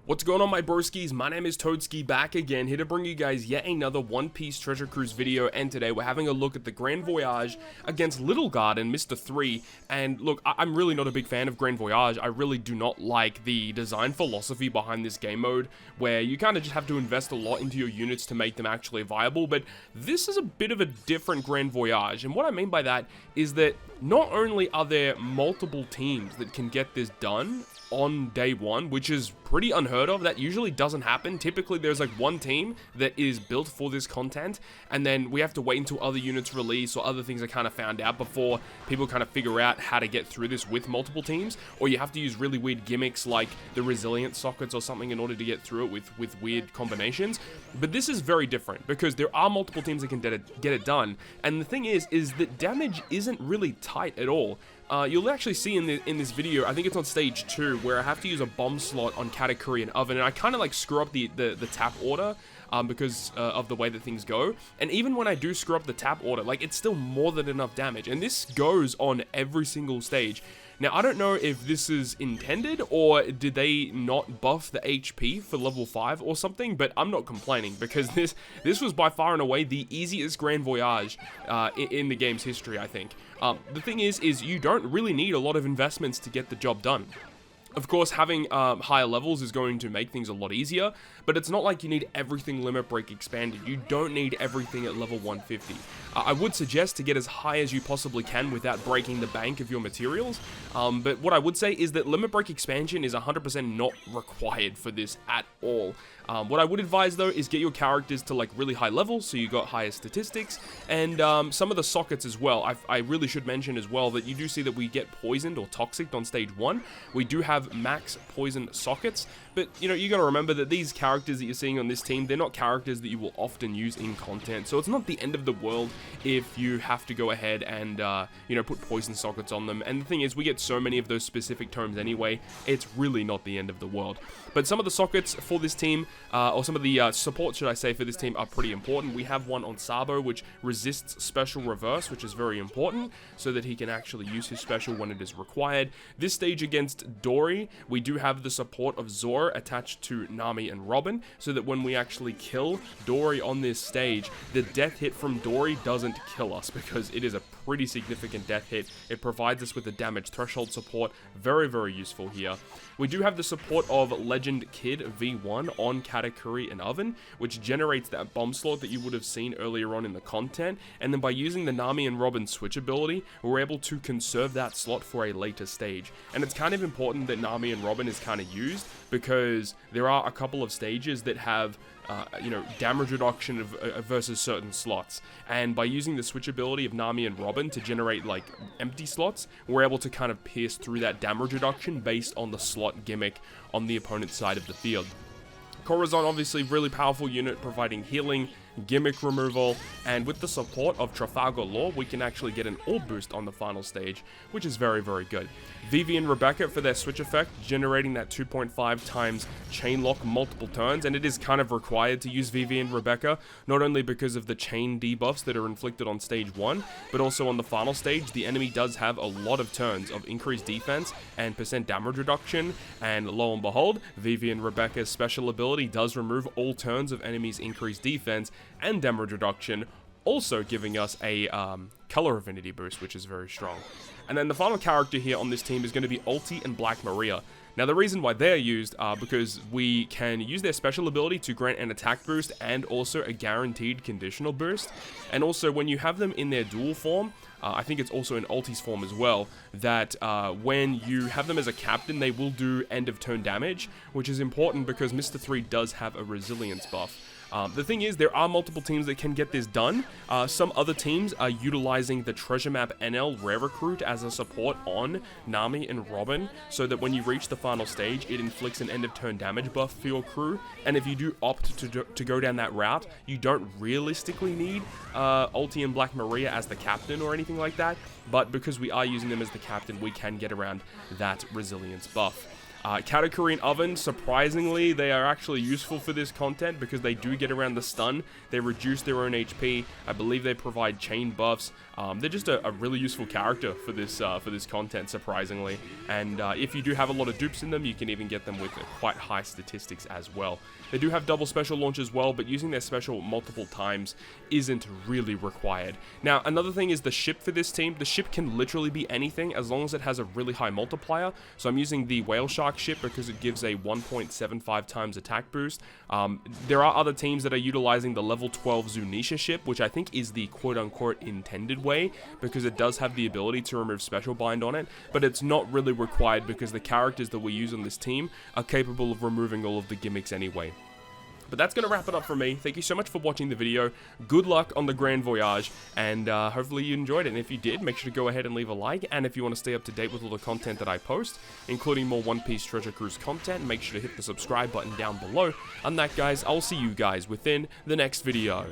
What's going on, my broskiis? My name is Toadski, back again, here to bring you guys yet another One Piece Treasure Cruise video, and today we're having a look at the Grand Voyage against Little Guard and Mr. 3, and look, I'm really not a big fan of Grand Voyage. I really do not like the design philosophy behind this game mode, where you kind of just have to invest a lot into your units to make them actually viable, but this is a bit of a different Grand Voyage, and what I mean by that is that not only are there multiple teams that can get this done on day one, which is pretty unheard of. That usually doesn't happen. Typically there's like one team that is built for this content, and then we have to wait until other units release or other things are kind of found out before people kind of figure out how to get through this with multiple teams, or you have to use really weird gimmicks like the resilience sockets or something in order to get through it with weird combinations. But this is very different because there are multiple teams that can get it done, and the thing is that damage isn't really tight at all. You'll actually see in this video, I think it's on stage 2, where I have to use a bomb slot on Katakuri and Oven, and I kind of like screw up the tap order because of the way that things go. And even when I do screw up the tap order, like, it's still more than enough damage, and this goes on every single stage. Now, I don't know if this is intended, or did they not buff the HP for level 5 or something, but I'm not complaining, because this was by far and away the easiest Grand Voyage in the game's history, I think. The thing is you don't really need a lot of investments to get the job done. Of course, having higher levels is going to make things a lot easier, but it's not like you need everything limit break expanded. You don't need everything at level 150. I would suggest to get as high as you possibly can without breaking the bank of your materials, but what I would say is that limit break expansion is 100% not required for this at all. What I would advise though is get your characters to like really high levels, so you got higher statistics, and some of the sockets as well. I really should mention as well that you do see that we get poisoned or toxic on stage 1. We do have max poison sockets, but you know, you gotta remember that these characters that you're seeing on this team, they're not characters that you will often use in content, so it's not the end of the world if you have to go ahead and you know, put poison sockets on them. And the thing is, we get so many of those specific terms anyway, it's really not the end of the world. But some of the sockets for this team, or some of the support, should I say, for this team are pretty important. We have one on Sabo, which resists special reverse, which is very important, so that he can actually use his special when it is required. This stage against Dory, we do have the support of Zoro attached to Nami and Robin, so that when we actually kill Dory on this stage, the death hit from Dory doesn't kill us, because it is a pretty significant death hit. It provides us with the damage threshold support, very, very useful here. We do have the support of Legend Kid V1 on Katakuri and Oven, which generates that bomb slot that you would have seen earlier on in the content, and then by using the Nami and Robin switch ability, we're able to conserve that slot for a later stage. And it's kind of important that Nami and Robin is kind of used, because there are a couple of stages that have you know, damage reduction versus certain slots, and by using the switch ability of Nami and Robin to generate like empty slots, we're able to kind of pierce through that damage reduction based on the slot gimmick on the opponent's side of the field. Corazon, obviously really powerful unit, providing healing, gimmick removal, and with the support of Trafalgar Law, we can actually get an orb boost on the final stage, which is very, very good. Vivi and Rebecca for their switch effect, generating that 2.5 times chain lock multiple turns, and it is kind of required to use Vivi and Rebecca, not only because of the chain debuffs that are inflicted on stage 1, but also on the final stage, the enemy does have a lot of turns of increased defense and % damage reduction, and lo and behold, Vivi and Rebecca's special ability does remove all turns of enemies' increased defense and damage reduction, also giving us a color affinity boost, which is very strong. And then the final character here on this team is going to be Ulti and Black Maria. Now, the reason why they're used are because we can use their special ability to grant an attack boost and also a guaranteed conditional boost. And also, when you have them in their dual form, I think it's also in Ulti's form as well, that when you have them as a captain, they will do end of turn damage, which is important because Mr. 3 does have a resilience buff. The thing is, there are multiple teams that can get this done. Some other teams are utilizing the Treasure Map NL Rare Recruit as a support on Nami and Robin, so that when you reach the final stage, it inflicts an end of turn damage buff for your crew. And if you do opt to go down that route, you don't realistically need Ulti and Black Maria as the captain or anything like that, but because we are using them as the captain, we can get around that resilience buff. Katakuri Oven, surprisingly, they are actually useful for this content because they do get around the stun. They reduce their own HP. I believe they provide chain buffs. They're just a really useful character for this content, surprisingly. And if you do have a lot of dupes in them, you can even get them with quite high statistics as well. They do have double special launch as well, but using their special multiple times isn't really required. Now, another thing is the ship for this team. The ship can literally be anything as long as it has a really high multiplier. So I'm using the Whale Shark ship because it gives a 1.75 times attack boost. There are other teams that are utilizing the level 12 Zunisha ship, which I think is the quote-unquote intended way, because it does have the ability to remove special bind on it, but it's not really required because the characters that we use on this team are capable of removing all of the gimmicks anyway. But that's going to wrap it up for me. Thank you so much for watching the video. Good luck on the Grand Voyage, and hopefully you enjoyed it. And if you did, make sure to go ahead and leave a like. And if you want to stay up to date with all the content that I post, including more One Piece Treasure Cruise content, make sure to hit the subscribe button down below. And that, guys, I'll see you guys within the next video.